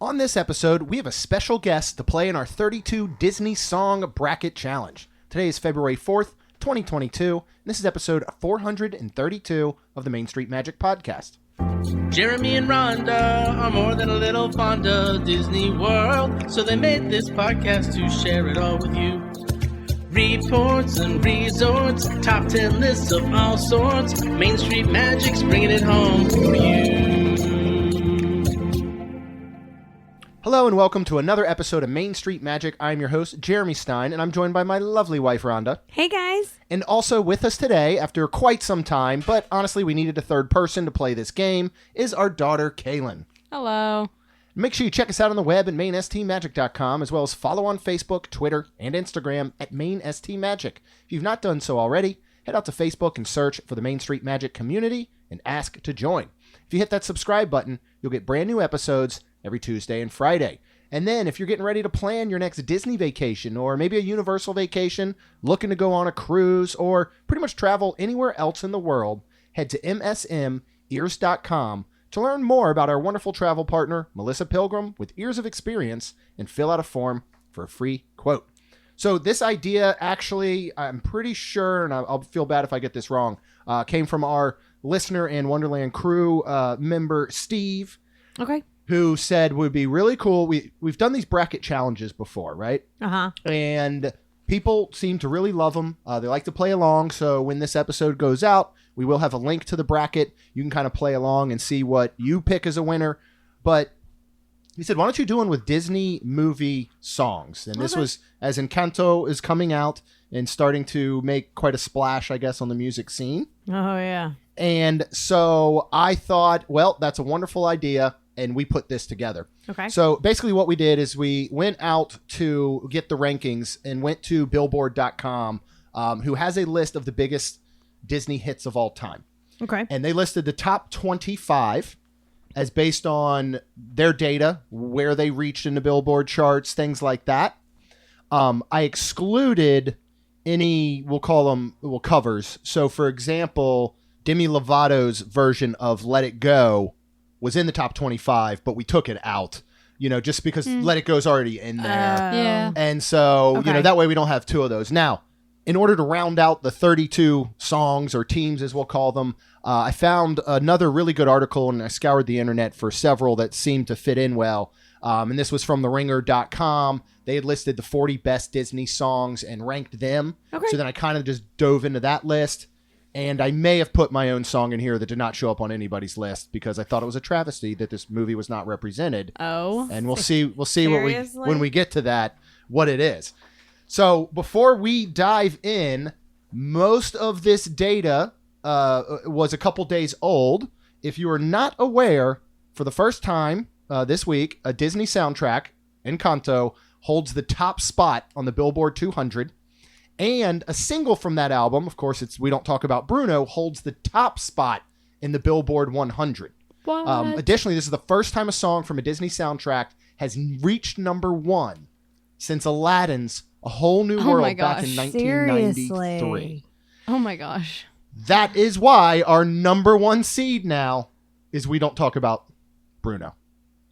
On this episode, we have a special guest to play in our 32 Disney Song Bracket Challenge. Today is February 4th, 2022, and this is episode 432 of the Main Street Magic Podcast. Jeremy and Rhonda are more than a little fond of Disney World, so they made this podcast to share it all with you. Reports and resorts, top 10 lists of all sorts, Main Street Magic's bringing it home for you. Hello and welcome to another episode of Main Street Magic. I'm your host, Jeremy Stein, and I'm joined by my lovely wife, Rhonda. Hey, guys. And also with us today, after quite some time, but honestly we needed a third person to play this game, is our daughter, Kaylin. Hello. Make sure you check us out on the web at mainstmagic.com, as well as follow on Facebook, Twitter, and Instagram at mainstmagic. If you've not done so already, head out to Facebook and search for the Main Street Magic community and ask to join. If you hit that subscribe button, you'll get brand new episodes every Tuesday and Friday. And then if you're getting ready to plan your next Disney vacation or maybe a Universal vacation, looking to go on a cruise, or pretty much travel anywhere else in the world, head to msmears.com to learn more about our wonderful travel partner, Melissa Pilgrim, with years of experience, and fill out a form for a free quote. So this idea actually, I'm pretty sure, and I'll feel bad if I get this wrong, came from our listener and Wonderland crew member, Steve. Okay. Who said would be really cool. We've done these bracket challenges before, right? Uh-huh. And people seem to really love them. They like to play along. So when this episode goes out, we will have a link to the bracket. You can kind of play along and see what you pick as a winner. But he said, why don't you do one with Disney movie songs? And this was as Encanto is coming out and starting to make quite a splash, I guess, on the music scene. Oh, yeah. And so I thought, well, that's a wonderful idea. And we put this together. Okay. So basically what we did is we went out to get the rankings and went to billboard.com, who has a list of the biggest Disney hits of all time. Okay. And they listed the top 25 as based on their data, where they reached in the Billboard charts, things like that. I excluded any, we'll call them covers. So for example, Demi Lovato's version of Let It Go was in the top 25, but we took it out, just because Let It Go's already in there. Yeah. And so, Okay. that way we don't have two of those. Now, in order to round out the 32 songs or teams, as we'll call them, I found another really good article, and I scoured the internet for several that seemed to fit in well. And this was from theringer.com. They had listed the 40 best Disney songs and ranked them. Okay. So then I kind of just dove into that list. And I may have put my own song in here that did not show up on anybody's list because I thought it was a travesty that this movie was not represented. Oh. And we'll see Seriously? when we get to that, what it is. So before we dive in, most of this data was a couple days old. If you are not aware, for the first time this week, a Disney soundtrack, Encanto, holds the top spot on the Billboard 200. And a single from that album, of course, it's We Don't Talk About Bruno, holds the top spot in the Billboard 100. What? Additionally, this is the first time a song from a Disney soundtrack has reached number one since Aladdin's A Whole New World back in 1993. Seriously? Oh my gosh. That is why our number one seed now is We Don't Talk About Bruno.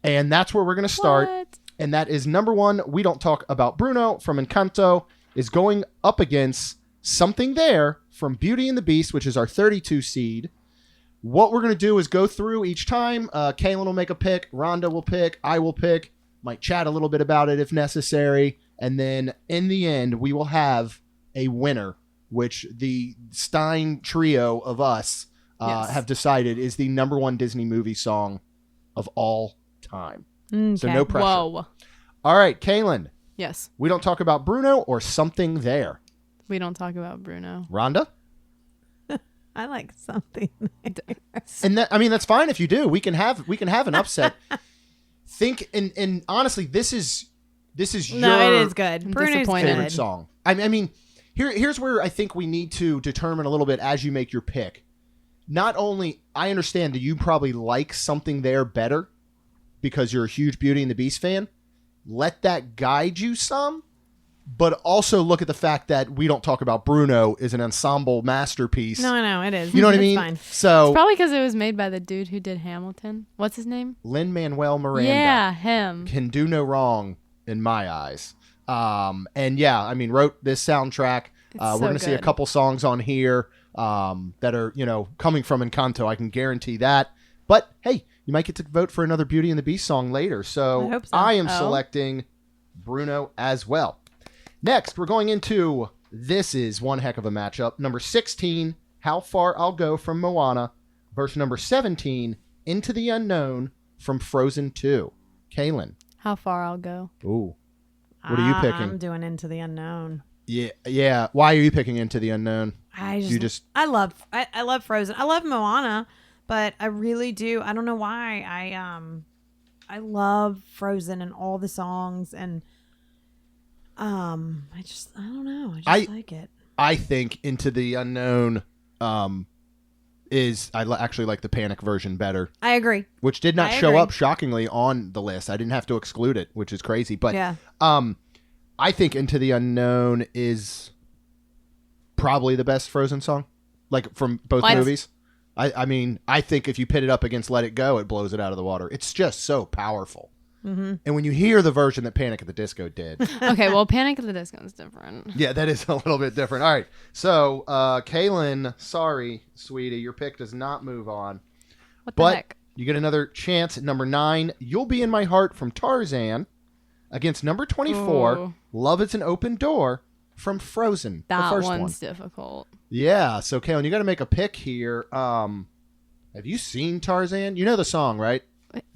And that's where we're going to start. What? And that is number one, We Don't Talk About Bruno from Encanto, is going up against Something There from Beauty and the Beast, which is our 32 seed. What we're going to do is go through each time. Kaylin will make a pick. Rhonda will pick. I will pick. Might chat a little bit about it if necessary. And then in the end, we will have a winner, which the Stein trio of us have decided is the number one Disney movie song of all time. Okay. So no pressure. Whoa. All right, Kaylin. Yes. We Don't Talk About Bruno or Something There? We don't talk about Bruno. Rhonda? I like something. And that's fine if you do. We can have an upset. Think and honestly, this is your No, it is good. I'm Bruno's disappointed. favorite good. song. I mean, here's where I think we need to determine a little bit as you make your pick. Not only I understand that you probably like Something There better because you're a huge Beauty and the Beast fan. Let that guide you some. but also look at the fact that we don't talk about Bruno is an ensemble masterpiece. No, I know it is. You know what I It's mean? Fine. So Probably because it was made by the dude who did Hamilton. What's his name? Lin-Manuel Miranda Yeah, him. can do no wrong in my eyes. And yeah, I mean, wrote this soundtrack. We're so going to see a good. couple songs on here that are, coming from Encanto. I can guarantee that. But hey, you might get to vote for another Beauty and the Beast song later. So I hope so. I am Oh. selecting Bruno as well. Next, we're going into this is one heck of a matchup. Number 16, How Far I'll Go from Moana versus number 17, Into the Unknown from Frozen 2. Kaylin. How far I'll go. Ooh. What are you picking? I'm doing Into the Unknown. Yeah. Why are you picking Into the Unknown? I love Frozen. I love Moana, but I really do. I don't know why. I love Frozen and all the songs, and I don't know. I just like it. I think Into the Unknown is actually like the Panic version better, I agree. which did not I show agree. up shockingly on the list. I didn't have to exclude it, which is crazy. But Yeah. I think Into the Unknown is probably the best Frozen song, like from both What? movies. I mean, I think if you pit it up against Let It Go, it blows it out of the water. It's just so powerful. Mm-hmm. And when you hear the version that Panic at the Disco did, Okay, well, Panic at the Disco is different. yeah, that is a little bit different. All right. So, Kaylin, sorry, sweetie, your pick does not move on. What the But heck? you get another chance at number 9. You'll Be in My Heart from Tarzan against number 24, Ooh. Love is an Open Door from Frozen, the That first one's one. difficult. Yeah. So, Kaylin, you got to make a pick here. Have you seen Tarzan? You know the song, right?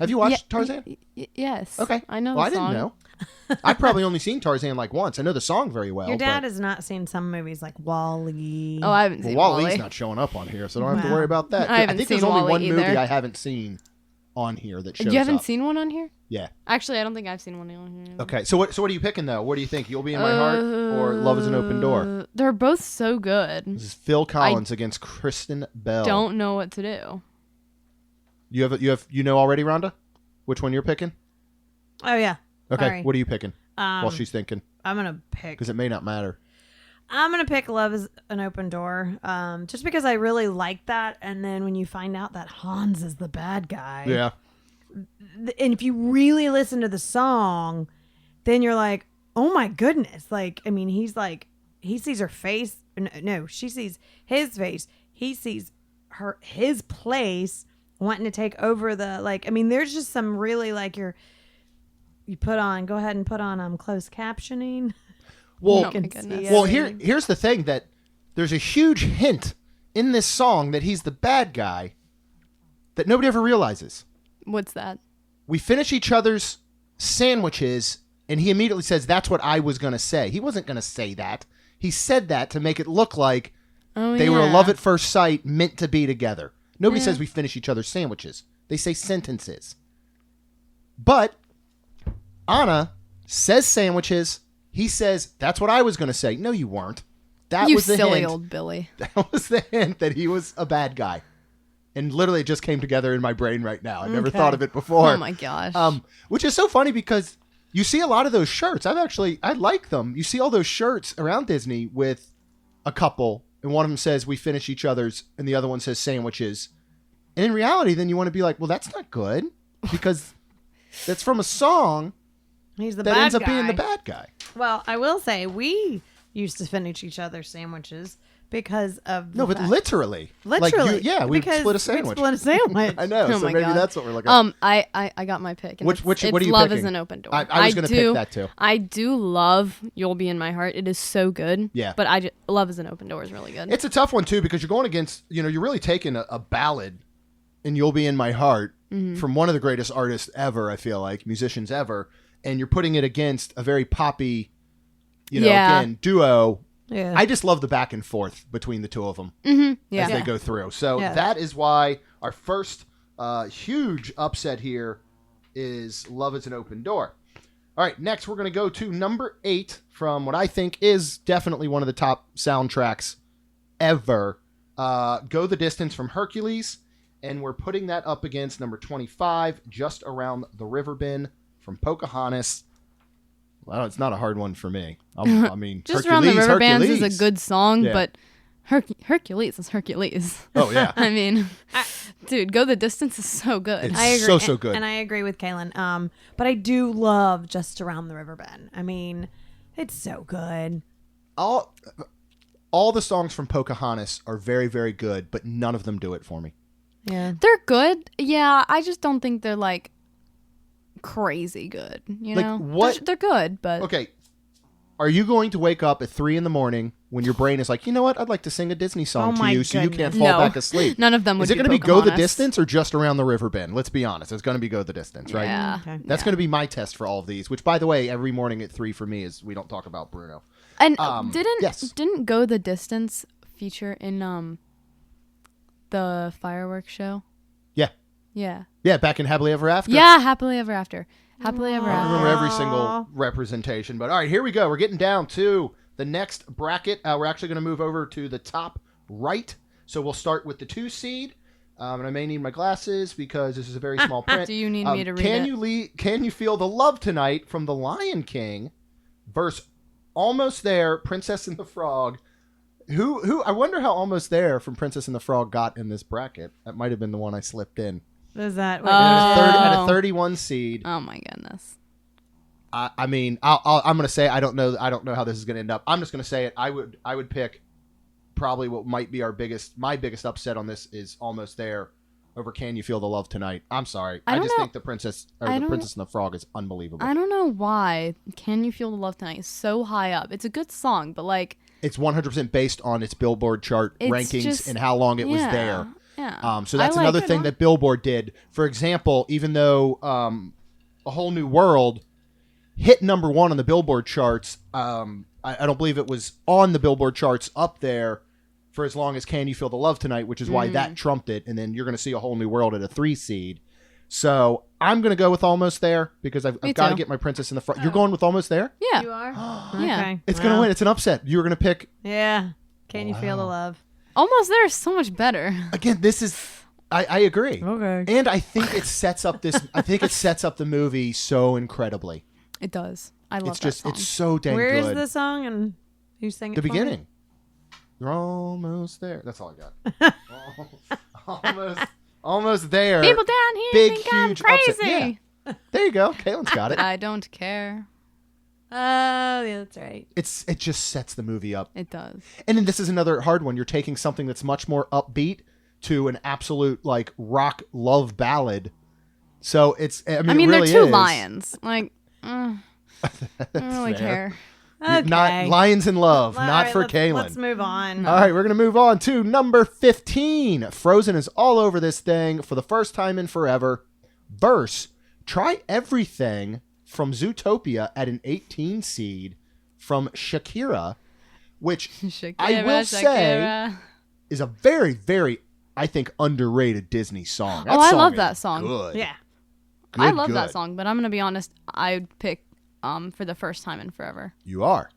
Have you watched Tarzan? Yes. Okay. I know Well, the I song. didn't know. I've probably only seen Tarzan like once. I know the song very well. Your dad but, has not seen some movies like Wall-E. Oh, I haven't well, seen Wally's Wally. not showing up on here, so don't have to Wow. worry about that. I haven't think seen there's only Wall-E one movie either. I haven't seen on here that shows You haven't up. seen one on here? Yeah. Actually, I don't think I've seen one on here. Okay. So what are you picking though? What do you think? You'll Be in My Heart or Love is an Open Door? They're both so good. This is Phil Collins against Kristen Bell. Don't know what to do. You know already, Rhonda? Which one you're picking? Oh yeah. Okay. Sorry. What are you picking? While she's thinking, I'm gonna pick. because it may not matter. I'm gonna pick Love Is an Open Door, just because I really like that. And then when you find out that Hans is the bad guy, Yeah. and if you really listen to the song, then you're like, oh my goodness! Like, I mean, he sees her face. No, she sees his face. He sees his place, wanting to take over the like. I mean, there's just some really like go ahead and put on closed captioning. Well, Oh my goodness. well, here's the thing, that there's a huge hint in this song that he's the bad guy that nobody ever realizes. What's that? We finish each other's sandwiches, and he immediately says, "That's what I was going to say." He wasn't going to say that. He said that to make it look like Oh, they yeah. were a love at first sight, meant to be together. Nobody Yeah. says we finish each other's sandwiches. They say sentences. But Anna says sandwiches. He says, "That's what I was going to say." No, you weren't. That You was the silly hint. old Billy. That was the hint that he was a bad guy. And literally it just came together in my brain right now. I never Okay. thought of it before. Oh my gosh. Which is so funny because you see a lot of those shirts. I like them. You see all those shirts around Disney with a couple, and one of them says we finish each other's, and the other one says sandwiches. And in reality, then you want to be like, well, that's not good because that's from a song He's the that bad ends up guy. being the bad guy. Well, I will say we used to finish each other's sandwiches because of No, the but fact- literally. literally, Yeah, we because split a sandwich. We'd split a sandwich. I know, Oh so my maybe God. that's what we're looking at. I got my pick. and Which- it's what are you Love picking? is an Open Door. I was gonna pick that too. I do love You'll Be in My Heart. It is so good. Yeah. But Love is an Open Door is really good. It's a tough one too because you're going against, you're really taking a ballad, and You'll Be in My Heart from one of the greatest artists ever, I feel like, musicians ever, and you're putting it against a very poppy, Yeah. again, duo. Yeah. I just love the back and forth between the two of them Yeah. as they go through. So Yeah. that is why our first huge upset here is Love is an Open Door. All right, next we're going to go to number 8 from what I think is definitely one of the top soundtracks ever. Go the Distance from Hercules, and we're putting that up against number 25, Just Around the River Bend from Pocahontas. Well, it's not a hard one for me. I mean, Just Hercules, Around the River Bands Hercules. is a good song, Yeah. but Hercules is Hercules. Oh, yeah. I mean, dude, Go the Distance is so good. It's I agree. so good. And I agree with Kaylin. But I do love Just Around the River Bend. I mean, it's so good. All the songs from Pocahontas are very, very good, but none of them do it for me. Yeah. They're good. Yeah, I just don't think they're like crazy good. You Like, know, what- They're good, but Okay. Are you going to wake up at 3 a.m. when your brain is like, you know what? I'd like to sing a Disney song Oh to my you so you goodness. can't fall No. back asleep. None of them would Is it be going to be Go the Pocahontas. Distance or Just Around the River Bend? Let's be honest. It's going to be Go the Distance, right? Yeah. Okay. That's going to be my test for all of these, which, by the way, every morning at 3 for me is we don't talk about Bruno. And yes. didn't Go the Distance feature in the fireworks show? Yeah. Yeah. Yeah, back in Happily Ever After. Yeah, Happily Ever After. Happily Ever I don't After. remember every single representation, but all right, here we go. We're getting down to the next bracket. We're actually going to move over to the top right. So we'll start with the 2 seed. And I may need my glasses because this is a very small print. Do you need me to read it? Can you feel the love tonight from The Lion King versus Almost There, Princess and the Frog? Who? I wonder how Almost There from Princess and the Frog got in this bracket. That might have been the one I slipped in. Is that? At a 31 seed. Oh my goodness. I mean, I'm gonna say I don't know how this is gonna end up. I'm just gonna say it. I would pick probably what might be my biggest upset on this is Almost There over Can You Feel the Love Tonight. I'm sorry. I just think the Princess and the Frog is unbelievable. I don't know why Can You Feel the Love Tonight is so high up. It's a good song, but like It's 100% based on its Billboard chart It's rankings just- and how long it was yeah, there. Yeah. So that's I like another it. thing that Billboard did. For example, even though A Whole New World hit number 1 on the Billboard charts, I don't believe it was on the Billboard charts up there for as long as Can You Feel the Love Tonight, which is why that trumped it. And then you're going to see A Whole New World at a 3 seed. So I'm going to go with Almost There because I've got to too. get my Princess in the Front. You're going with Almost There? Yeah. You are. Yeah. Okay. It's going to win. It's an upset. You were going to pick. Yeah. Can you feel the love? Almost There is so much better. Again, this is. I agree. Okay. And I think it sets up this. I think it sets up the movie so incredibly. It does. I love It's that just. song. It's so dang Where is good. the song and who sang it? The for me? beginning. You're almost there. That's all I got. almost there. People down here Big, think I'm huge crazy. upset. Yeah. There you go. Kaylin's got it. I don't care. Oh, yeah, that's right. It just sets the movie up. It does. And then this is another hard one. You're taking something that's much more upbeat to an absolute like rock love ballad. So it's. I mean, it really they're two is. lions. Like, I don't really fair. care. Okay. Not Lions in Love. All not right, for let's- Kaylin. Let's move on. All right, we're going to move on to number 15. Frozen is all over this thing for the first time in forever. Verse, Try Everything from Zootopia at an 18 seed from Shakira, which I will say is a very, very, I think, underrated Disney song. That I song love is that song. Good. Yeah. I Good, love that good. song, but I'm gonna be honest. I'd pick for the first time in forever. You are.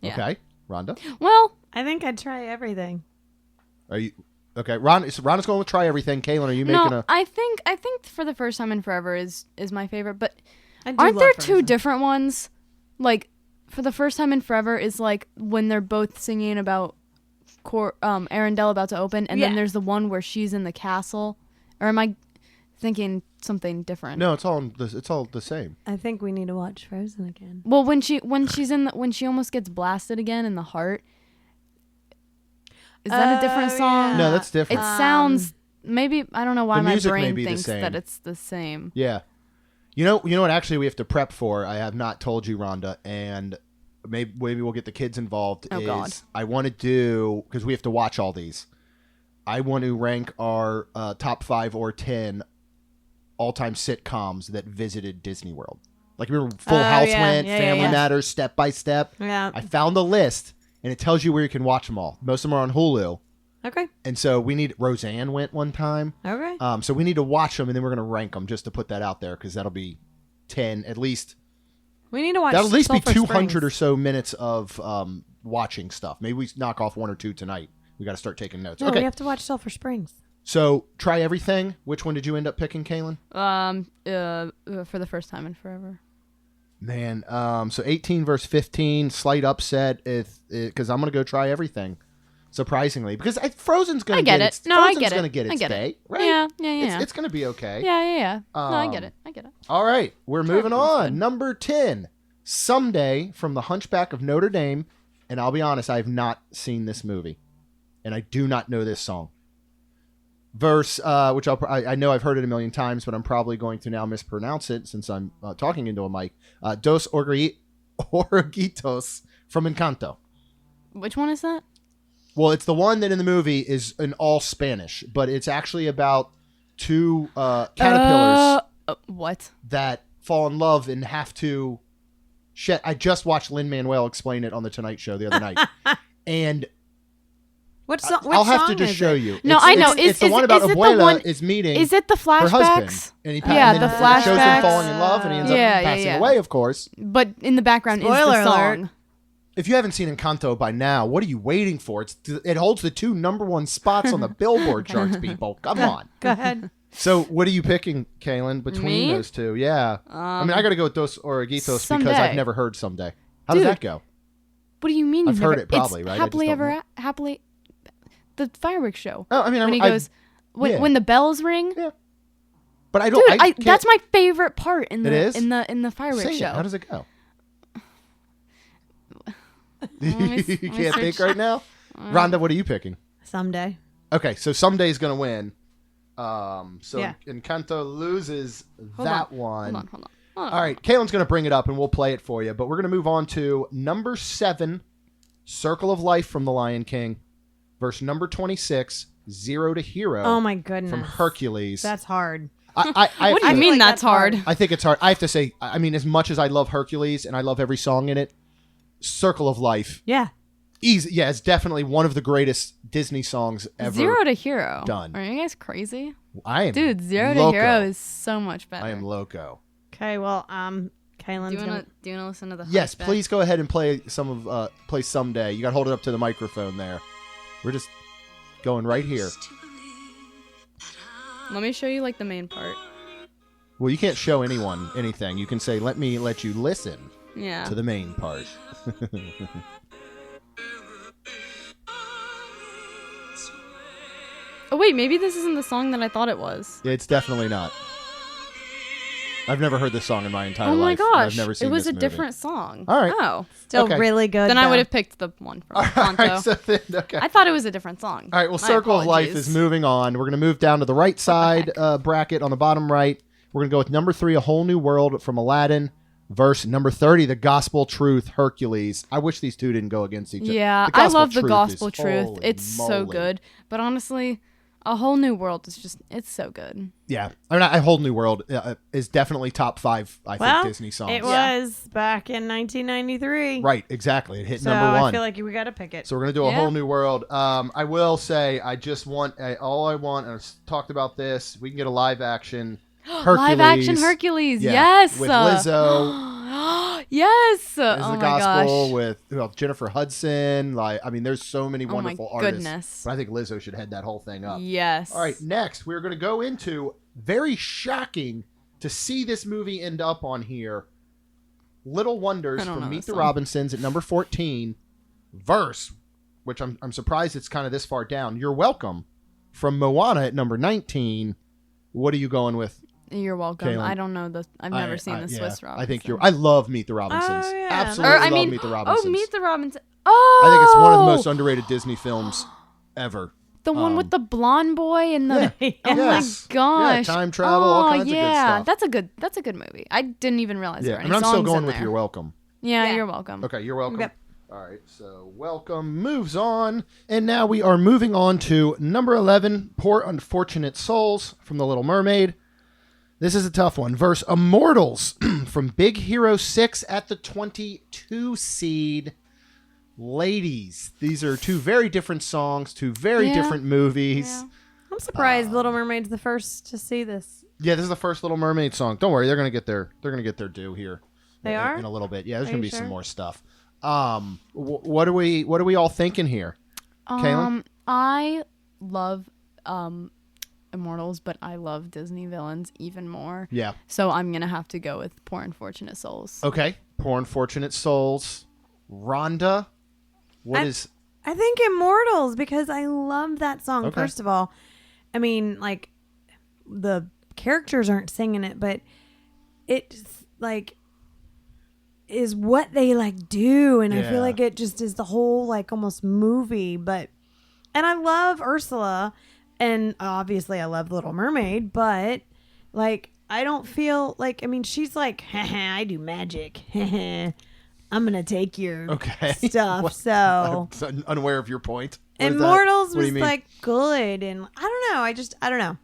Yeah. Okay. Rhonda? Well, I think I'd try everything. Are you... Okay, Rhonda's going with Try Everything. Kaylin, are you making no, a... I think for the first time in forever is my favorite. But I do aren't love there two Frozen. different ones? Like for the first time in forever is like when they're both singing about Arendelle about to open, and then Yeah. there's the one where she's in the castle. Or am I thinking something different? No, it's all the same. I think we need to watch Frozen again. Well, when she almost gets blasted again in the heart. Is that a different Oh, song? yeah. No, that's It different. sounds maybe I don't know why The my music may brain be the thinks same. that it's the same. Yeah. You know what actually we have to prep for, I have not told you, Rhonda, and maybe we'll get the kids involved, Oh, is God. I want to do, because we have to watch all these, I want to rank our top 5 or 10 all-time sitcoms that visited Disney World. Like, remember Full Oh, House yeah. went, Yeah, Family yeah. Matters, Step by Step. Yeah. I found the list, and it tells you where you can watch them all. Most of them are on Hulu. Okay. And so Roseanne went one time. Okay. So we need to watch them, and then we're going to rank them just to put that out there, because that'll be 10 at least. We need to watch. That'll at least be Sulphur 200 Springs. or so minutes of watching stuff. Maybe we knock off 1 or 2 tonight. We got to start taking notes. No, Okay, we have to watch Sulphur Springs. so Try Everything. Which one did you end up picking, Kaylin? For the first time in forever. Man, so 18 versus 15, slight upset because I'm going to go try everything. Surprisingly, because Frozen's going to get it. No, I Frozen's get it. going to get its day, right? Yeah. It's going to be okay. Yeah. No, I get it. All right, we're moving on. good. Number 10, Someday from The Hunchback of Notre Dame. And I'll be honest, I have not seen this movie, and I do not know this song. Verse, which I know I've heard it a million times, but I'm probably going to now mispronounce it since I'm talking into a mic. Dos Oruguitos from Encanto. Which one is that? Well, it's the one that in the movie is in all Spanish, but it's actually about two caterpillars What? that fall in love and have to shed. I just watched Lin-Manuel explain it on The Tonight Show the other night. And Which I'll have to song just is show it? you. No, I know. It's the one about is it the Abuela one- is meeting Is it the her husband. flashbacks? And Yeah, and the then it shows him flashbacks. falling in love, and he ends up passing away, of course. But in the background Spoiler is the alert. song. If you haven't seen Encanto by now, what are you waiting for? It holds the 2 number 1 spots on the Billboard charts, people. Come on. Go ahead. So what are you picking, Kaylin, between Me? those two? Yeah. I mean, I got to go with Dos Oruguitos because Someday. I've never heard Someday. How Dude, does that go? What do you mean? I've you've heard never- it probably, it's right? I just don't know. Happily. The fireworks show. Oh, I mean, When he I goes, when, yeah. when the bells ring. Yeah. But I don't. Dude, I can't- that's my favorite part in It the is? in the fireworks Sing show. it. How does it go? Let me You can't think search. right now? Rhonda, what are you picking? Someday. Okay, so Someday's going to win. So Yeah. Encanto loses Hold that on, one. Hold on. All right, Kaylin's going to bring it up and we'll play it for you. But we're going to move on to number 7, Circle of Life from The Lion King, versus number 26, Zero to Hero Oh my goodness. from Hercules. That's hard. I What do you have to- mean like that's that's hard. hard? I think it's hard. I have to say, I mean, as much as I love Hercules and I love every song in it, Circle of Life, Yeah. easy. Yeah, it's definitely one of the greatest Disney songs ever. Zero to Hero. done. Are you guys crazy? I am Dude, Zero loco. to Hero is so much better. I am loco. Okay, well, Do Kaylin's you gonna... wanna listen to the Yes, Hunchback? please go ahead and play play Someday. You got to hold it up to the microphone there. We're just going right here. Let me show you like the main part. Well, you can't show anyone anything. You can say, "Let me let you listen Yeah. to the main part." Oh wait, maybe this isn't the song that I thought it was. It's definitely not. I've never heard this song in my entire Oh my life. and gosh, I've never seen it was this a movie. different song. All right. Oh, Still Okay. really good. then I though. would have picked the one from All Encanto. right, so then, okay. I thought it was a different song. All right, well, My Circle of Life apologies. is moving on. We're going to move down to the right side bracket on the bottom right. We're going to go with number 3, A Whole New World from Aladdin, verse number 30, The Gospel Truth, Hercules. I wish these two didn't go against each other. Yeah, The I Gospel love the Truth Gospel is- Truth. holy It's so moly. good. But honestly, A Whole New World is just, it's so good. Yeah, I mean, A Whole New World is definitely top 5, I Well, think, Disney songs. It Yeah. was back in 1993. Right, exactly. It hit So number 1. I feel like we got to pick it. So we're gonna do A Yeah. Whole New World. I will say, I just want all I want. And I've talked about this. We can get a live action Hercules. Live action Hercules, Yeah, yes. with Lizzo. yes. There's Oh the my gospel gosh. with Jennifer Hudson. Like, I mean, there's so many Oh my wonderful artists. goodness. But I think Lizzo should head that whole thing up. Yes. All right, next we're going to go into very shocking to see this movie end up on here. Little Wonders I don't from know Meet this the song. Robinsons at number 14. Verse, which I'm surprised it's kind of this far down. You're Welcome from Moana at number 19. What are you going with? You're welcome. Kaylin. I don't know the. I've never seen the yeah, Swiss Robinsons. I think I love Meet the Robinsons. Oh, yeah. Absolutely Or, I love mean, Meet the Robinsons. Oh, Meet the Robinsons. Oh, I think it's one of the most underrated Disney films ever. The one with the blonde boy and the. Yeah. Oh Yes. my gosh! Yeah, time travel, all kinds of good yeah, stuff. That's a good movie. I didn't even realize there Yeah, were and any I'm songs still going in with there. You're Welcome. Yeah, Yeah. you're welcome. Okay, You're Welcome. Okay. All right, so Welcome moves on. And now we are moving on to number 11, Poor Unfortunate Souls from The Little Mermaid. This is a tough one. Verse Immortals from Big Hero 6 at the 22 seed. Ladies, these are two very different songs, two very Yeah. different movies. Yeah. I'm surprised Little Mermaid's the first to see this. Yeah, this is the first Little Mermaid song. Don't worry, they're gonna get their due here. They are? in a little bit. Yeah, there's Are gonna you be sure? some more stuff. What are we all thinking here? Kaylin? I love Immortals, but I love Disney villains even more. Yeah. So I'm going to have to go with Poor Unfortunate Souls. Okay. Poor Unfortunate Souls. Rhonda, I think Immortals, because I love that song. Okay. First of all, I mean, like, the characters aren't singing it, but it's like is what they like do, and I Yeah. feel like it just is the whole like almost movie. But and I love Ursula, and obviously I love Little Mermaid, but like I don't feel like, I mean, she's like, haha, I do magic. I'm gonna take your stuff. What? So I'm unaware of your point. What is that? Immortals What do was you mean? like good, and I don't know. I don't know.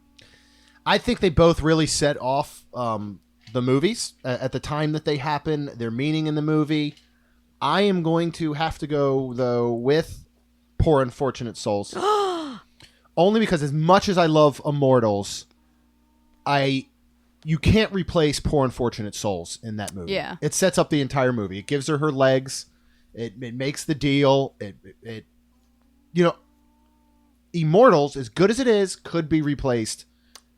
I think they both really set off the movies at the time that they happen, their meaning in the movie. I am going to have to go, though, with Poor Unfortunate Souls. Only because as much as I love Immortals, you can't replace Poor Unfortunate Souls in that movie. Yeah. It sets up the entire movie. It gives her legs. It makes the deal. It Immortals, as good as it is, could be replaced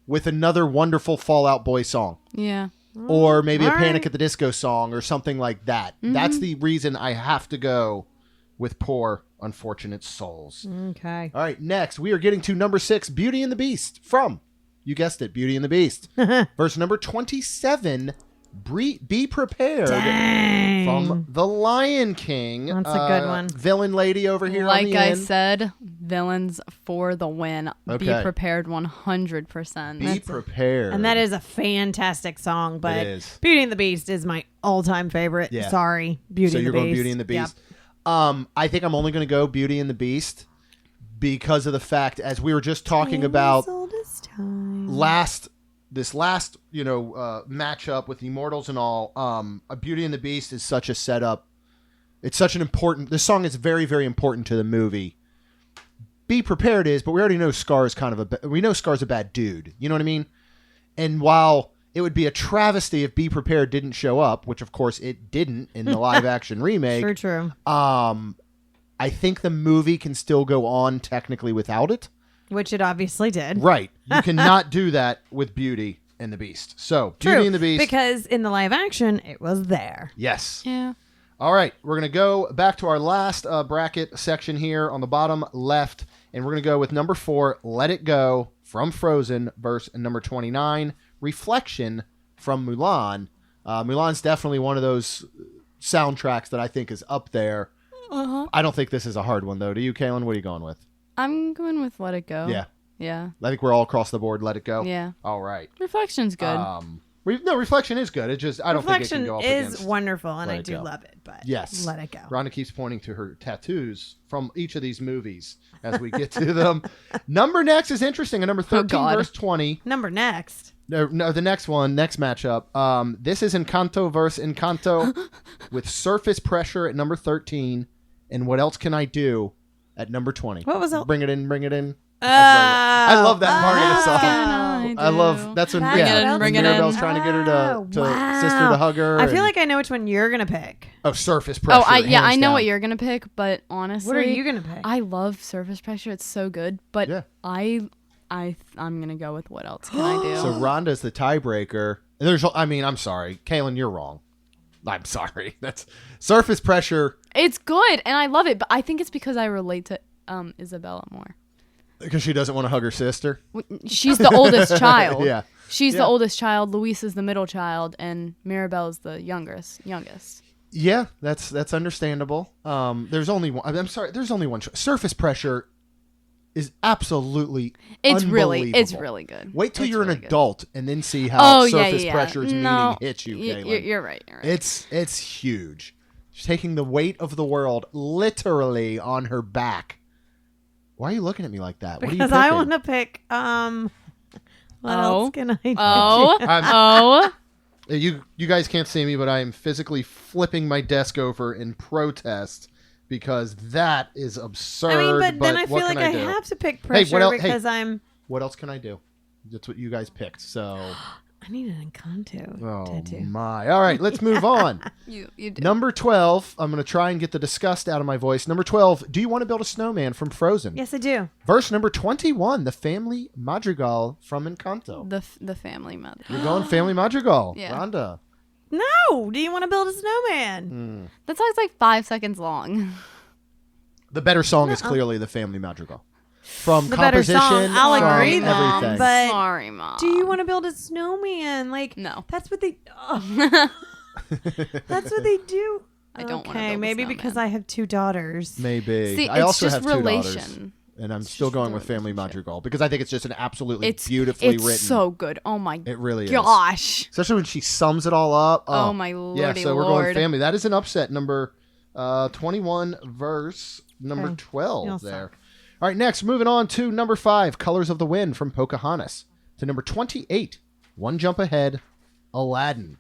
with another wonderful Fall Out Boy song. Yeah. Or maybe a All Panic right. at the Disco song or something like that. That's the reason I have to go with Poor Unfortunate Souls. Okay. All right, next we are getting to number 6, Beauty and the Beast from, you guessed it, Beauty and the Beast. Verse number 27, Be Prepared Dang. from The Lion King. That's a good one. Villain lady over here on Like the I end. said, villains for the win. Be Okay. prepared 100%. Be Prepared. And that is a fantastic song, but It is. Beauty and the Beast is my all-time favorite. Yeah. Sorry, Beauty So and the you're Beast. going Beauty and the Beast. Yep. I think I'm only going to go Beauty and the Beast because of the fact, as we were just talking about this last matchup with Immortals and all, a Beauty and the Beast is such a setup. It's such an important, this song is very, very important to the movie. Be Prepared is, but we already know Scar's we know Scar's a bad dude. You know what I mean? And while it would be a travesty if Be Prepared didn't show up, which of course it didn't in the live action remake. Sure, true. I think the movie can still go on technically without it. Which it obviously did. Right. You cannot do that with Beauty and the Beast. So, True, Beauty and the Beast. because in the live action, it was there. Yes. Yeah. All right. We're going to go back to our last bracket section here on the bottom left. And we're going to go with number 4, Let It Go from Frozen, verse number 29, Reflection from Mulan. Mulan's definitely one of those soundtracks that I think is up there. Uh-huh. I don't think this is a hard one, though. Do you, Kaylin? What are you going with? I'm going with Let It Go. Yeah. Yeah. I think we're all across the board. Let It Go. Yeah. All right. Reflection's good. Reflection is good. It just, I don't think it can Reflection go up is against wonderful, and Let I It do Go. love it. But Yes. Let It Go. Rhonda keeps pointing to her tattoos from each of these movies as we get to them. Number next is interesting. At number 13, God. verse 20. Number next. No, the next matchup. This is Encanto versus Encanto with Surface Pressure at number 13. And What Else Can I Do at number 20. What was it? Bring it in, bring it in. Oh, I love that part of the song. Can I love, that's when, That's yeah, What Else Bring it Mirabelle's in. trying to get her to wow. sister to hug her. I feel and- like I know which one you're gonna pick. Surface Pressure. I hands know down. what you're going to pick, but honestly. What are you gonna pick? I love Surface Pressure. It's so good, but Yeah. I'm going to go with What Else Can I Do? So Rhonda's the tiebreaker. I'm sorry. Kaylin, you're wrong. I'm sorry. That's Surface Pressure It's good, and I love it, but I think it's because I relate to Isabella more. because she doesn't want to hug her sister. She's the oldest child. Yeah. She's Yeah. the oldest child. Luis is the middle child, and Mirabelle is the youngest. Yeah, that's understandable. There's only one. I'm sorry. There's only one. Surface Pressure is absolutely It's unbelievable. really good. Wait till It's you're really an good. adult and then see how Oh, yeah, Surface yeah. Pressure's No, meaning hits you, Kaylin. You're right. It's huge. She's taking the weight of the world literally on her back. Why are you looking at me like that? What are you Because picking? I want to pick. What else can I do? Oh. You guys can't see me, but I am physically flipping my desk over in protest because that is absurd. I mean, but then I what feel like can I do? have to pick Hey, pressure what else- because I'm. What else can I do? That's what you guys picked. So I need an Encanto Oh tattoo. my. All right, let's move on. You do. Number 12, I'm going to try and get the disgust out of my voice. Number 12, Do You Want to Build a Snowman from Frozen? Yes, I do. Verse number 21, The Family Madrigal from Encanto. The family mother. You're going Family Madrigal. Yeah. Rhonda. No. Do you want to build a snowman? That song's like 5 seconds long. The better song is clearly The Family Madrigal. From The better composition, song, I'll from agree, Mom, everything. but Sorry, Mom. do you want to build a snowman? Like, No. That's what they. Ugh. That's what they do. I don't wanna Okay, build a maybe snowman. because I have 2 daughters. Maybe. See, I it's also just have 2 daughters. relation. And I'm still going with Family Madrigal because I think it's just an absolutely It's beautifully it's written. so good. Oh my It really is. gosh. Especially when she sums it all up. Oh, my Yeah, lordy so we're going lord. Family. That is an upset. Number 21 verse number Okay. 12 You'll there. suck. All right, next, moving on to number 5, Colors of the Wind from Pocahontas. To number 28, One Jump Ahead, Aladdin.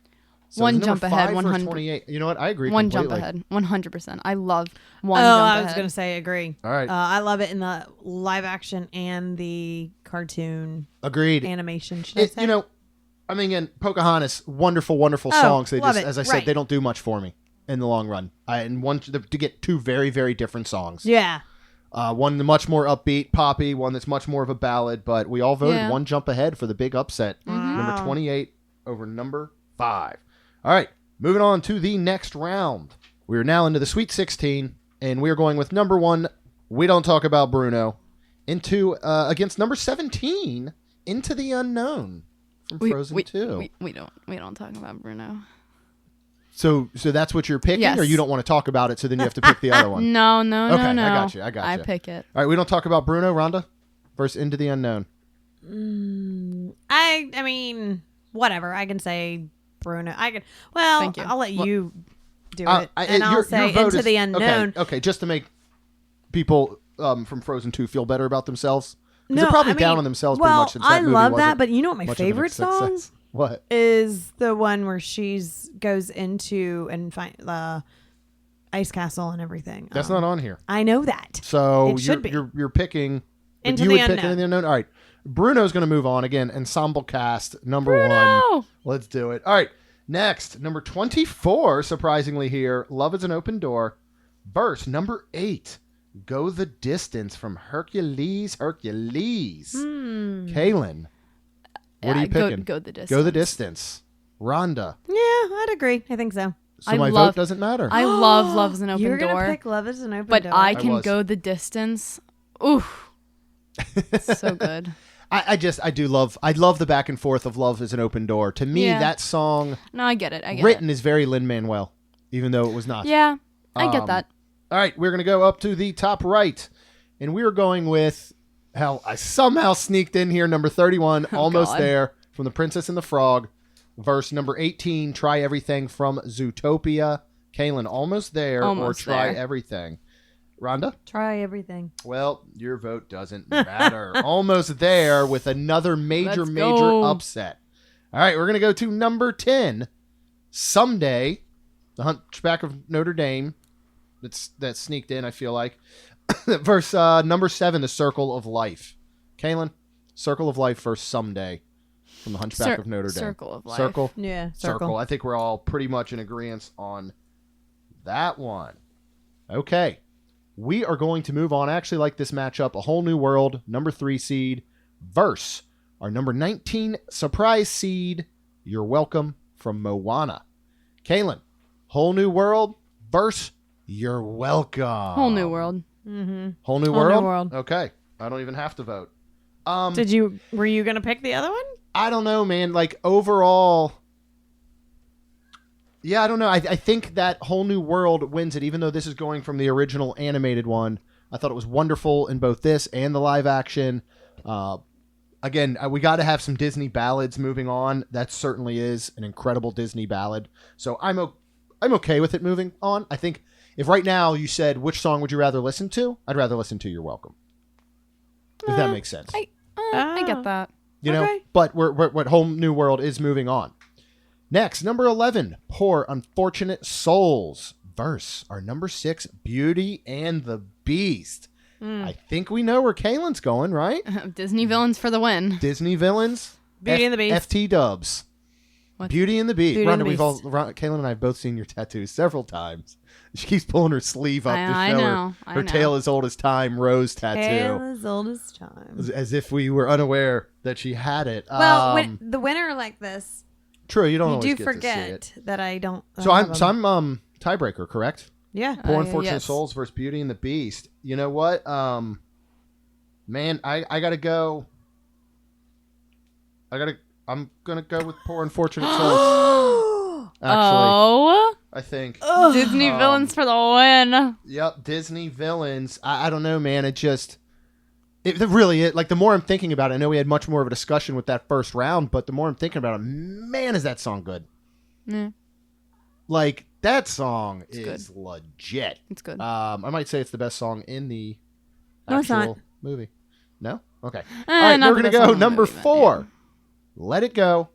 So One is it number Jump Ahead, 5 or 100. 28? You know what? I agree One completely. jump ahead. 100%. I love one Oh, jump I ahead. was going to say agree. All right. I love it in the live action and the cartoon Agreed. animation. Should I say? You know, I mean, again, Pocahontas, wonderful, wonderful Oh, songs. They love just, it. as I said, Right. they don't do much for me in the long run. And one to get 2 very, very different songs. Yeah. One much more upbeat, poppy, one that's much more of a ballad, but we all voted Yeah. One Jump Ahead for the big upset. Number Wow. 28 over number 5. All right, moving on to the next round. We are now into the Sweet 16, and we are going with number 1, We Don't Talk About Bruno, into against number 17, Into the Unknown from Frozen 2. We don't talk about Bruno. So that's what you're picking, Yes. or you don't want to talk about it, so then you have to pick the other one? No, Okay, no. I got you. I pick it. All right, we don't talk about Bruno, Rhonda, versus Into the Unknown. I mean, whatever. I can say Bruno. I can. Well, Thank you. I'll let you do it, and I'll your say vote Into is- the Unknown. Okay, just to make people from Frozen 2 feel better about themselves. 'Cause No, they're probably I mean, down on themselves well, pretty much since that I movie love wasn't that, but you know what my much of a favorite success. song What? is? The one where she's goes into and find the ice castle and everything. That's not on here. I know that. So It should be. you're picking Into you the would pick Unknown. Into the Unknown. All right. Bruno's going to move on again. Ensemble cast number 1. Bruno! Let's do it. All right. Next, number 24, surprisingly here, Love is an Open Door. Verse number 8, Go the Distance from Hercules. Kaylin, what are you picking? Go the distance. Go the Distance. Rhonda. Yeah, I'd agree. I think so. So I my love- vote doesn't matter. I love Love is an Open You're Door. gonna pick Love is an Open but Door. I can was. go the distance. Oof. So good. I love the back and forth of Love is an Open Door. To me, Yeah. that song No, I get it. I get written is very Lin-Manuel, even though it was it. not. Yeah, I get that. All right, we're going to go up to the top right, and we're going with how I somehow sneaked in here, number 31, almost God. there, from The Princess and the Frog. Verse number 18, Try Everything from Zootopia. Kaylin, almost there, Almost or Try there. Everything. Rhonda? Try everything. Well, your vote doesn't matter. Almost there with another major Let's go. upset. All right, we're going to go to number 10, Someday, The Hunchback of Notre Dame. That sneaked in, I feel like. Verse number 7, The Circle of Life. Kaylin, Circle of Life versus Someday from The Hunchback of Notre Dame. Circle of Life. Circle? Yeah, Circle. I think we're all pretty much in agreement on that one. Okay. We are going to move on. I actually like this matchup. A Whole New World, number 3 seed, versus our number 19 surprise seed, You're Welcome from Moana. Kaylin, Whole New World versus You're Welcome. Whole New World. Mm-hmm. Whole New Whole New World? World. Okay. I don't even have to vote. Were you gonna pick the other one? I don't know, man. Like, overall, yeah, I don't know. I think that Whole New World wins it, even though this is going from the original animated one. I thought it was wonderful in both this and the live action. Again, we got to have some Disney ballads moving on. That certainly is an incredible Disney ballad. So I'm okay with it moving on. I think if right now you said, which song would you rather listen to? I'd rather listen to You're Welcome. If that makes sense. I get that. You know, Okay. but what Whole New World is moving on. Next, number 11, Poor Unfortunate Souls. Verse, our number 6, Beauty and the Beast. I think we know where Kaylin's going, right? Disney villains for the win. Disney villains. Beauty and the Beast. FT dubs. Beauty and the Beast. Beauty and Rhonda, the Kaylin and I have both seen your tattoos several times. She keeps pulling her sleeve up to I show know, her tale as old as time rose tattoo. Tale as old as time. As if we were unaware that she had it. Well, when the winner like this, true, you don't you always do get forget to see it. that I don't. So I'm tiebreaker, correct? Yeah. Poor Unfortunate yes. Souls versus Beauty and the Beast. You know what? Man, I gotta go. I'm gonna go with Poor Unfortunate Souls. Actually, I think Disney villains for the win. Yep, Disney villains. I don't know, man. It really like the more I'm thinking about it. I know we had much more of a discussion with that first round, but the more I'm thinking about it, man, is that song good? Yeah. Like that song It's is legit. It's good. I might say it's the best song in the No, it's actual not. movie. No? Okay. All right, not we're the going to best song go in the number movie, but 4. yeah. Let It Go.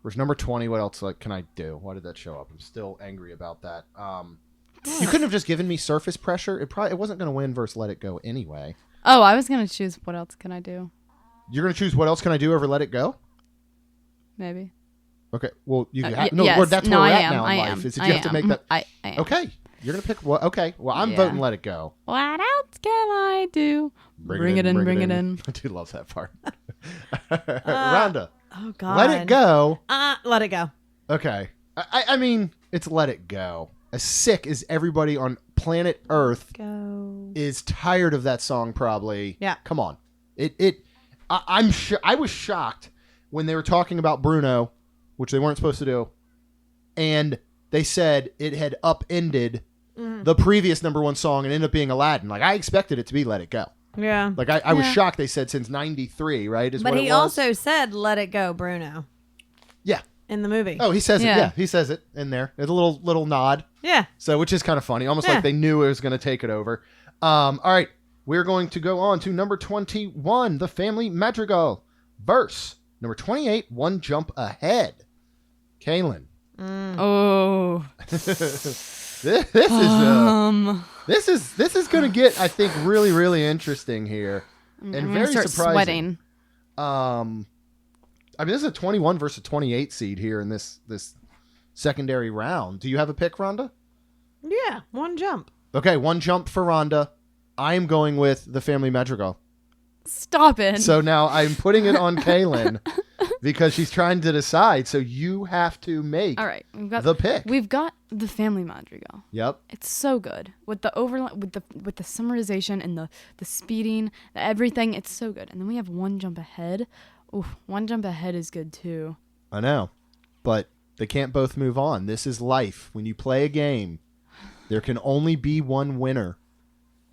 Where's number 20? What else can I do? Why did that show up? I'm still angry about that. You couldn't have just given me Surface Pressure. It wasn't going to win versus Let It Go anyway. Oh, I was gonna choose What Else Can I Do? You're going to choose What Else Can I Do over Let It Go? Maybe. Okay. Well, you yes. that's where we're at now in I life. am. Is that you have to make that. I am. Okay. You're going to pick what? Okay. Well, I'm Yeah. voting Let It Go. What else can I do? Bring it in. I do love that part. Rhonda. Oh God. Let It Go. Let it go. Okay. I mean, it's Let It Go. As sick as everybody on planet Earth Go. is tired of that song, probably. Yeah. Come on. I was shocked when they were talking about Bruno, which they weren't supposed to do, and they said it had upended the previous number 1 song and ended up being Aladdin. Like, I expected it to be Let It Go. Yeah. Like, I was shocked they said since 93, right? But he also said "Let It Go, Bruno" Yeah. in the movie. Oh, he says it. Yeah. Yeah, he says it in there. It's a little nod. Yeah. So, which is kind of funny. Almost Yeah. like they knew it was going to take it over. All right. We're going to go on to number 21, The Family Madrigal. Verse. Number 28, One Jump Ahead. Kaylin. Oh. This is going to get, I think, really, really interesting here. I'm And gonna very start surprising. sweating. I mean, this is a 21 versus 28 seed here in this secondary round. Do you have a pick, Rhonda? Yeah. One jump. Okay, one jump for Rhonda. I am going with The Family Madrigal. Stop it. So now I'm putting it on Kaylin because she's trying to decide. So you have to make All right, we've got the pick. We've got The Family Madrigal. Yep. It's so good with the with the summarization and the speeding, everything. It's so good. And then we have One Jump Ahead. Ooh, One Jump Ahead is good too. I know, but they can't both move on. This is life. When you play a game, there can only be one winner,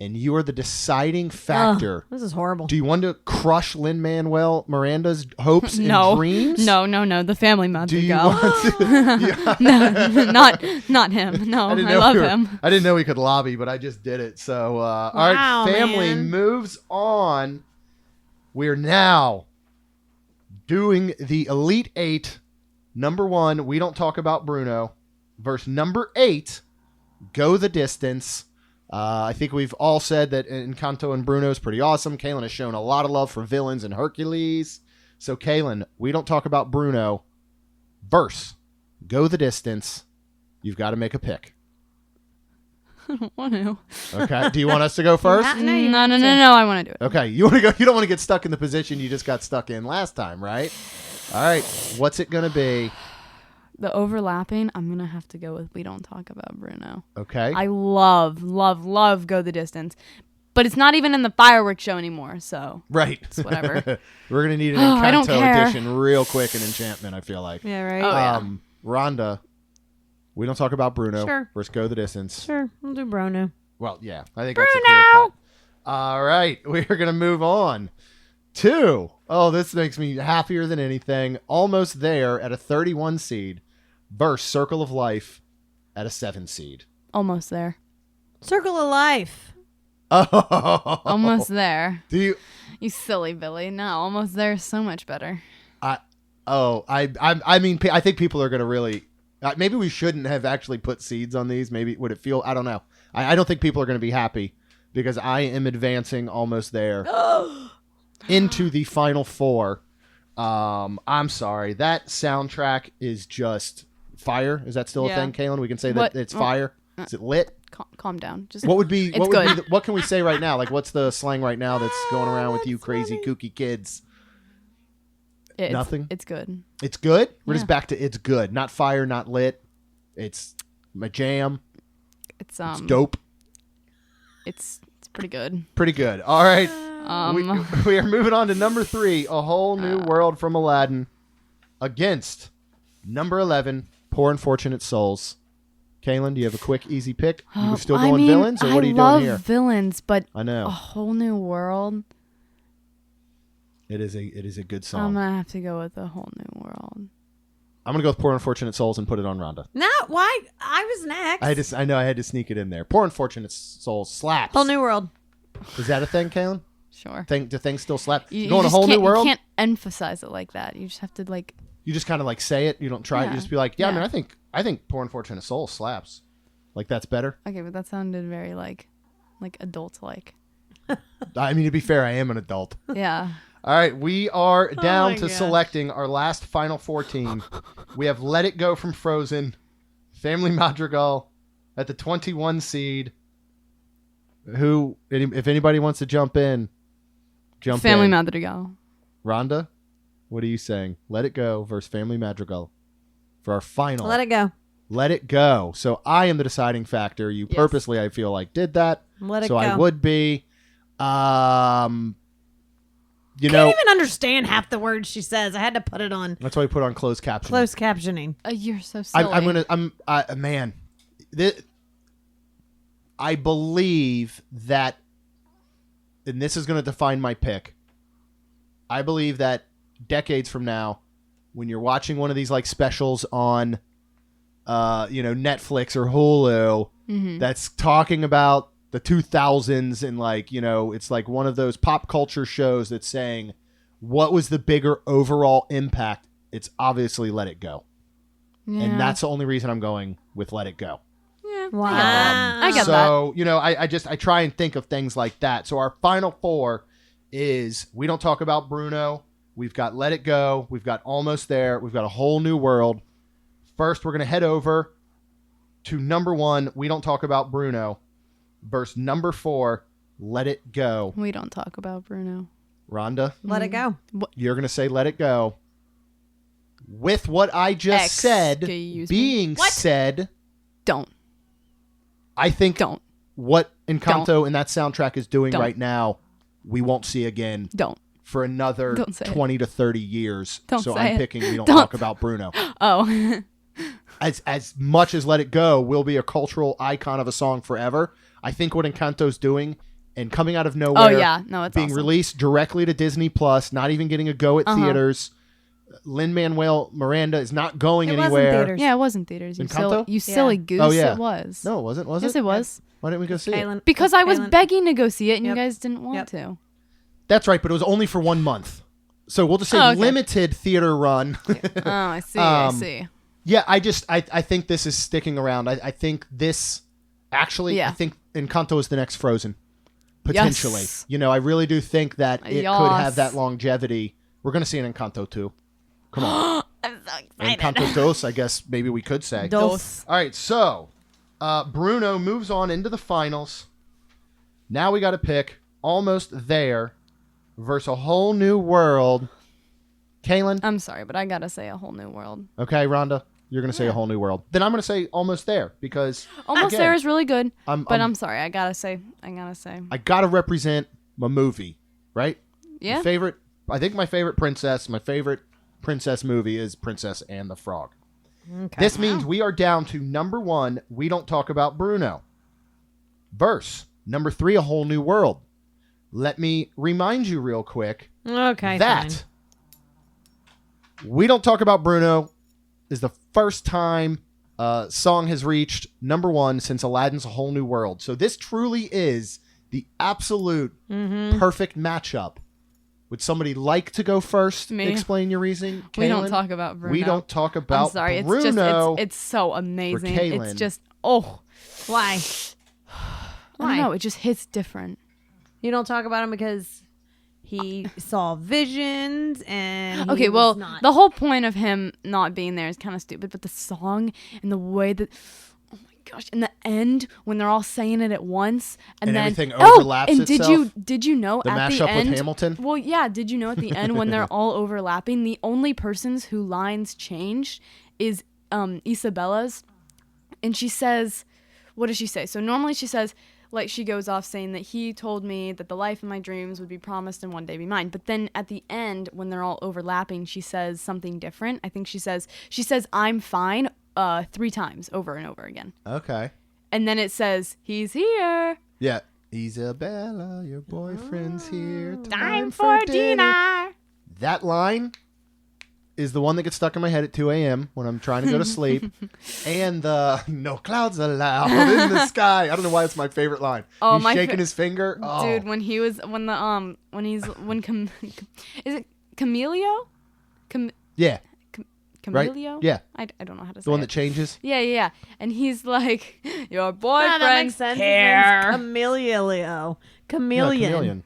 and you are the deciding factor. This is horrible. Do you want to crush Lin-Manuel Miranda's hopes and dreams? No. The Family Do you Madrigal. want to? No, not him. No, I love him. I didn't know we could lobby, but I just did it. So, all right, Wow, family man. moves on. We're now doing the Elite 8. Number 1, We Don't Talk About Bruno. Versus number 8, Go the Distance. I think we've all said that Encanto and Bruno is pretty awesome. Kaylin has shown a lot of love for villains and Hercules. So, Kaylin, We Don't Talk About Bruno. Verse, Go the Distance. You've got to make a pick. I don't want to. Okay. Do you want us to go first? No, you No. have to. I want to do it. Okay. You want to go? You don't want to get stuck in the position you just got stuck in last time, right? All right. What's it going to be? The overlapping, I'm going to have to go with We Don't Talk About Bruno. Okay. I love Go the Distance. But it's not even in the fireworks show anymore, so Right. it's whatever. We're going to need an I don't Encanto care. edition real quick in Enchantment, I feel like. Yeah, right. Oh, yeah. Rhonda, We Don't Talk About Bruno. Sure. Versus Go the Distance. Sure, we'll do Bruno. Well, yeah. I think that's a clear cut. All right. We're going to move on to, this makes me happier than anything. Almost There at a 31 seed. Versus Circle of Life at a 7 seed. Almost there. Circle of Life. Oh. Almost there. Do you... You silly Billy. No, Almost There is so much better. I mean, I think people are going to really... maybe we shouldn't have actually put seeds on these. Maybe would it feel... I don't know. I don't think people are going to be happy because I am advancing Almost There into the final 4. I'm sorry. That soundtrack is just fire. Is that still a Yeah. thing, Kaylin? We can say What? that it's fire. Is it lit? Calm down. Just What would be? It's What would good. be? What can we say right now? Like, what's the slang right now that's going around with you crazy kooky kids? Nothing? It's good. It's good. We're Yeah. just back to it's good. Not fire. Not lit. It's my jam. It's It's dope. It's pretty good. Pretty good. All right. Um, We are moving on to number 3, A Whole New World from Aladdin, against number 11, Poor Unfortunate Souls. Kaylin, do you have a quick, easy pick? You still I going mean, villains, or what are you I love doing here? villains, but I know A Whole New World. it is a good I'm song. gonna have to go with A Whole New World. I'm gonna go with Poor Unfortunate Souls and put it on Rhonda. No, why? I was next. I know I had to sneak it in there. Poor Unfortunate Souls slaps. Whole New World. Is that a thing, Kaylin? Sure. Do things still slap? You Going a just Whole New can't- World? You can't emphasize it like that. You just have to like. You just kind of like say it. You don't try it. Yeah. You just be like, yeah, Yeah. man, I think Poor Unfortunate Souls slaps. Like that's better. Okay, but that sounded very like adult like. I mean, to be fair, I am an adult. Yeah. All right, we are down my to gosh. selecting our last final 14. We have Let It Go from Frozen, Family Madrigal at the 21 seed. If anybody wants to jump in, jump Family in. Madrigal. Rhonda, what are you saying? Let It Go versus Family Madrigal for our final. Let it go. Let It Go. So I am the deciding factor. You Yes. purposely, I feel like, did that. Let it so go. I would be. You Can't know, even understand half the words she says. I had to put it on that's why we put on closed captioning. closed captioning. You're so silly. Man, I believe that, and this is going to define my pick. I believe that decades from now, when you're watching one of these like specials on, Netflix or Hulu, that's talking about the 2000s and like, it's like one of those pop culture shows that's saying, what was the bigger overall impact? It's obviously Let It Go. Yeah. And that's the only reason I'm going with Let It Go. Yeah. Wow. I get that. So, I try and think of things like that. So our final 4 is We Don't Talk About Bruno. We've got Let It Go. We've got Almost There. We've got A Whole New World. First, we're going to head over to number 1, We Don't Talk About Bruno, versus number 4, Let It Go. We don't talk about Bruno. Rhonda, Let it go. you're going to say Let It Go. With what I just said Excuse me. being said, Don't. I think Don't. what Encanto and that soundtrack is doing Don't. right now, we won't see again Don't. for another Don't say it. 20 to 30 years. Don't so say I'm it. picking We Don't Don't. Talk About Bruno. Oh. As much as Let It Go will be a cultural icon of a song forever, I think what Encanto's doing and coming out of nowhere, Oh yeah. No, it's being awesome. released directly to Disney Plus, not even getting a go at theaters. Lin-Manuel Miranda is not going It was in anywhere. theaters. Yeah, it was in theaters. You Encanto? silly Yeah. goose. Oh, yeah. It was. No, it wasn't. Was Yes, it? it was. Why didn't we go see it? Kaylin. Because I was Kaylin. begging to go see it, and Yep. you guys didn't want Yep. to. That's right, but it was only for 1 month. So we'll just say Oh, okay. limited theater run. Oh, I see. I Um, see. Yeah, I think this is sticking around. I think this actually, Yeah. I think Encanto is the next Frozen, potentially. Yes. I really do think that it could Yes. have that longevity. We're going to see an Encanto 2. Come on. I'm so excited. Encanto Dos, I guess maybe we could say. Dos. All right, so Bruno moves on into the finals. Now we got to pick Almost There versus A Whole New World. Kaylin? I'm sorry, but I gotta say A Whole New World. Okay, Rhonda, you're going to say A Whole New World. Then I'm going to say Almost There because Almost again, There is really good, I'm- but I'm- I'm sorry. I gotta say. I got to represent my movie, right? Yeah. I think my favorite princess movie is Princess and the Frog. Okay. This means we are down to number 1, We Don't Talk About Bruno. Verse number 3, A Whole New World. Let me remind you real quick Okay. that Fine. We Don't Talk About Bruno is the first time a song has reached number 1 since Aladdin's A Whole New World. So this truly is the absolute perfect matchup. Would somebody like to go first? Me. Explain your reasoning. We don't Kaylin? talk about Bruno. We don't talk about I'm sorry. Bruno. It's just it's so amazing. Kaylin. It's just oh. Why? I don't know. It just hits different. You don't talk about him because he saw visions and he Okay, was well, not. the whole point of him not being there is kind of stupid, but the song and the way that, oh my gosh, in the end when they're all saying it at once and then everything overlaps and itself? did you know The at the mashup end with Hamilton? Well, yeah, did you know at the end when they're all overlapping, the only persons who lines changed is Isabella's, and she says, what does she say? So normally she says, like, she goes off saying that he told me that the life of my dreams would be promised and one day be mine. But then at the end, when they're all overlapping, she says something different. I think she says I'm fine 3 times over and over again. Okay. And then it says, he's here. Yeah. Isabella, your boyfriend's here. Time for dinner. That line is the one that gets stuck in my head at 2 a.m. when I'm trying to go to sleep. And the no clouds allowed in the sky. I don't know why it's my favorite line. Oh, He's shaking his finger. Oh. Dude, when is it Camilio? Yeah. Camilio? Right? Yeah. I don't know how to say The one it. that changes. Yeah. And he's like, your Yeah, boyfriend that makes sense. His here. name's Chameleon. Chameleon.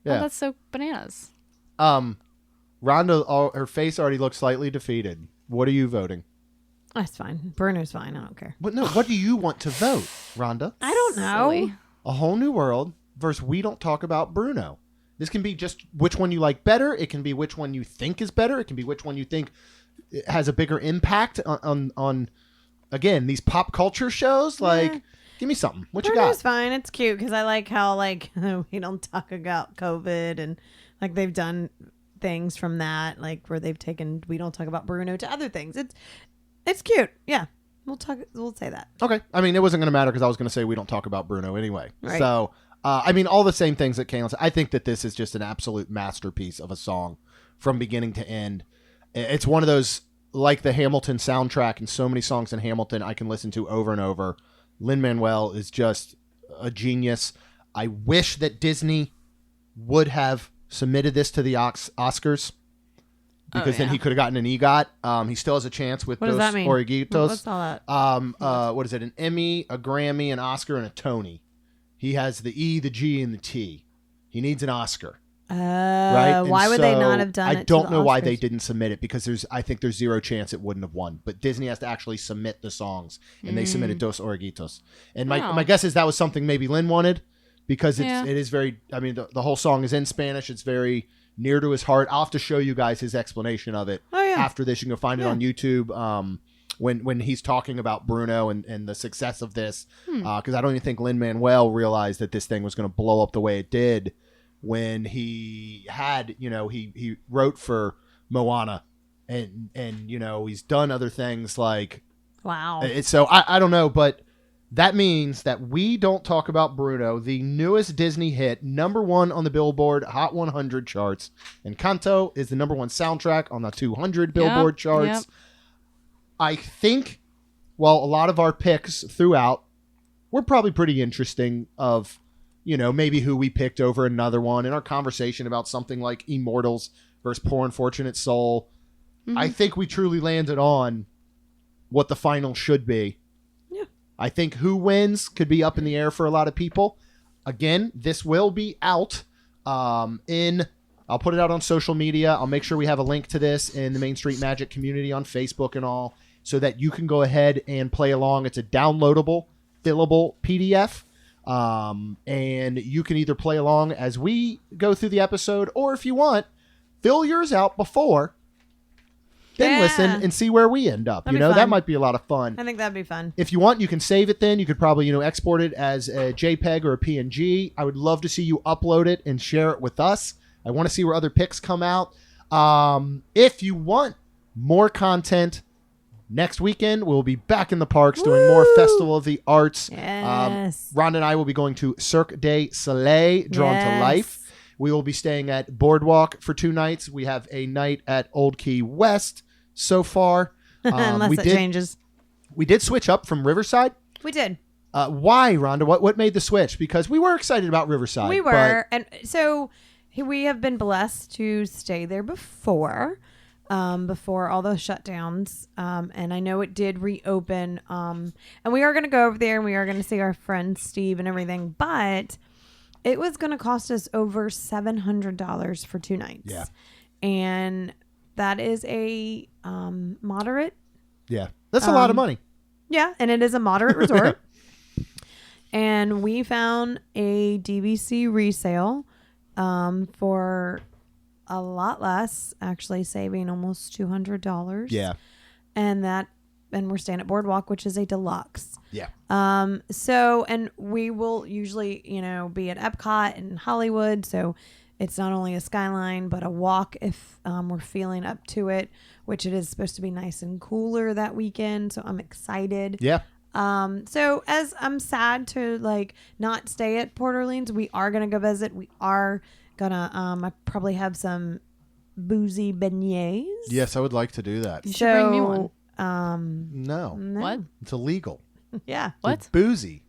Yeah. Oh, that's so bananas. Rhonda, her face already looks slightly defeated. What are you voting? That's fine. Bruno's fine. I don't care. But no, what do you want to vote, Rhonda? I don't know. Silly. A Whole New World versus We Don't Talk About Bruno. This can be just which one you like better. It can be which one you think is better. It can be which one you think has a bigger impact on again, these pop culture shows. Like, give me something. What you Bruno's got? fine. It's cute because I like how like we don't talk about COVID and like they've done things from that, like where they've taken We Don't Talk About Bruno to other things. It's cute. Yeah. We'll say that. Okay. I mean, it wasn't going to matter because I was going to say We Don't Talk About Bruno anyway. Right. So, I mean, all the same things that Kaylin said. I think that this is just an absolute masterpiece of a song from beginning to end. It's one of those, like the Hamilton soundtrack and so many songs in Hamilton I can listen to over and over. Lin-Manuel is just a genius. I wish that Disney would have submitted this to the Oscars because then he could have gotten an EGOT. He still has a chance with What Dos does that mean? Oreguitos. What's all that? What is it? An Emmy, a Grammy, an Oscar, and a Tony. He has the E, the G, and the T. He needs an Oscar. Right? And Why would they so not have done it? I don't know why Oscars? they didn't submit it because I think there's zero chance it wouldn't have won. But Disney has to actually submit the songs, and they submitted Dos Oreguitos. And my guess is that was something maybe Lynn wanted because it is very. I mean, the whole song is in Spanish. It's very near to his heart. I'll have to show you guys his explanation of it after this. You can go find it on YouTube. When he's talking about Bruno and the success of this, because I don't even think Lin-Manuel realized that this thing was going to blow up the way it did when he had, he wrote for Moana and he's done other things like, Wow. So I don't know, but that means that We Don't Talk About Bruno, the newest Disney hit, #1 on the Billboard Hot 100 charts, and Canto is the #1 soundtrack on the 200 Billboard charts. Yep. I think, while a lot of our picks throughout were probably pretty interesting of, maybe who we picked over another one in our conversation about something like Immortals versus Poor Unfortunate Soul, I think we truly landed on what the final should be. Yeah. I think who wins could be up in the air for a lot of people. Again, this will be out I'll put it out on social media. I'll make sure we have a link to this in the Main Street Magic community on Facebook and all, so that you can go ahead and play along. It's a downloadable, fillable PDF. And you can either play along as we go through the episode, or if you want, fill yours out before, then listen and see where we end up. That'd be that fun. might be a lot of fun. I think that'd be fun. If you want, you can save it then. You could probably, export it as a JPEG or a PNG. I would love to see you upload it and share it with us. I want to see where other picks come out. If you want more content, next weekend we'll be back in the parks doing more Festival of the Arts. Yes. Ron and I will be going to Cirque du Soleil, Drawn to Life. We will be staying at Boardwalk for 2 nights. We have a night at Old Key West so far. Unless it changes. We did switch up from Riverside. We did. Why, Rhonda? What made the switch? Because we were excited about Riverside. We were. And so we have been blessed to stay there before all those shutdowns. And I know it did reopen. And we are going to go over there and we are going to see our friend Steve and everything. But It was going to cost us over $700 for 2 nights. Yeah. And that is a moderate. Yeah. That's a lot of money. Yeah. And it is a moderate resort. And we found a DVC resale for a lot less, actually saving almost $200. Yeah. And we're staying at Boardwalk, which is a deluxe. Yeah. And we will usually, be at Epcot and Hollywood. So it's not only a skyline, but a walk if we're feeling up to it, which it is supposed to be nice and cooler that weekend. So I'm excited. Yeah. So as I'm sad to not stay at Port Orleans, we are going to go visit. We are going to, I probably have some boozy beignets. Yes, I would like to do that. You should bring me one. No. What? It's illegal. Yeah. What? It's boozy.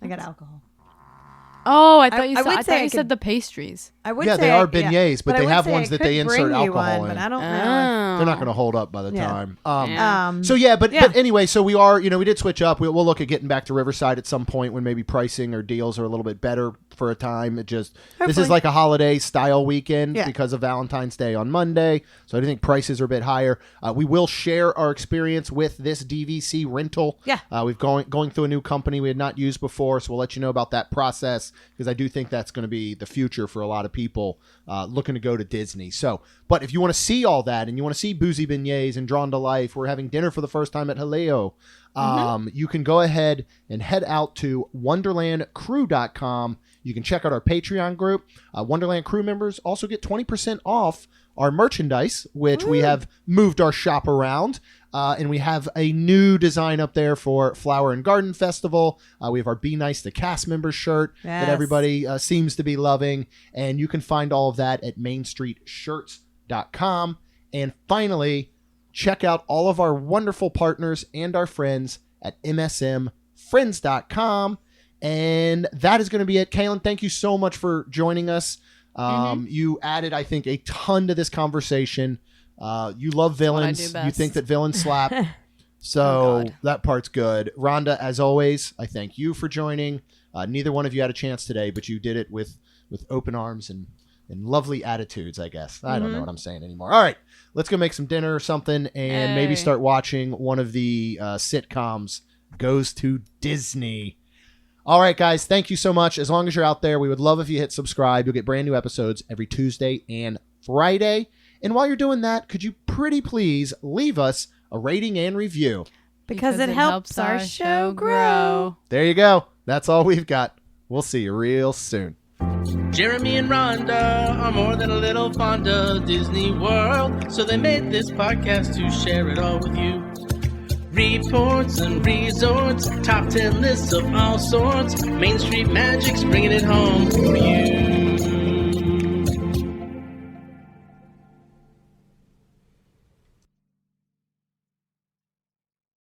I got alcohol. Oh, I thought you I said, would I say thought I you could- said the pastries. I would Yeah, say they are beignets, but I they would have say ones I that could they insert bring you alcohol one, in. But I don't know. They're not going to hold up by the Yeah. time. Yeah. So yeah, but Yeah. anyway, so we are, we did switch up. We'll look at getting back to Riverside at some point when maybe pricing or deals are a little bit better for a time. This is Hopefully. like a holiday style weekend Yeah. because of Valentine's Day on Monday. So I think prices are a bit higher. We will share our experience with this DVC rental. Yeah. We've going through a new company we had not used before, so we'll let you know about that process because I do think that's going to be the future for a lot of people looking to go to Disney. So, but if you want to see all that and you want to see boozy beignets and Drawn to Life, we're having dinner for the first time at Haleo. You can go ahead and head out to wonderlandcrew.com. You can check out our Patreon group. Wonderland Crew members also get 20% off our merchandise, which we have moved our shop around. And we have a new design up there for Flower and Garden Festival. We have our Be Nice to Cast members shirt that Yes. everybody seems to be loving. And you can find all of that at mainstreetshirts.com. And finally, check out all of our wonderful partners and our friends at msmfriends.com. And that is going to be it. Kaylin, thank you so much for joining us. You added, I think, a ton to this conversation. You love villains. do You best. think that villains slap. So Oh, God. that part's good. Rhonda, as always, I thank you for joining. Neither one of you had a chance today, but you did it with open arms and lovely attitudes, I guess. I don't know what I'm saying anymore. All right, let's go make some dinner or something and maybe Hey. start watching one of the sitcoms, Goes to Disney. All right, guys, thank you so much. As long as you're out there, we would love if you hit subscribe. You'll get brand new episodes every Tuesday and Friday. And while you're doing that, could you pretty please leave us a rating and review? Because it helps our show grow. There you go. That's all we've got. We'll see you real soon. Jeremy and Rhonda are more than a little fond of Disney World, so they made this podcast to share it all with you. Reports and resorts, top 10 lists of all sorts, Main Street Magic's bringing it home for you.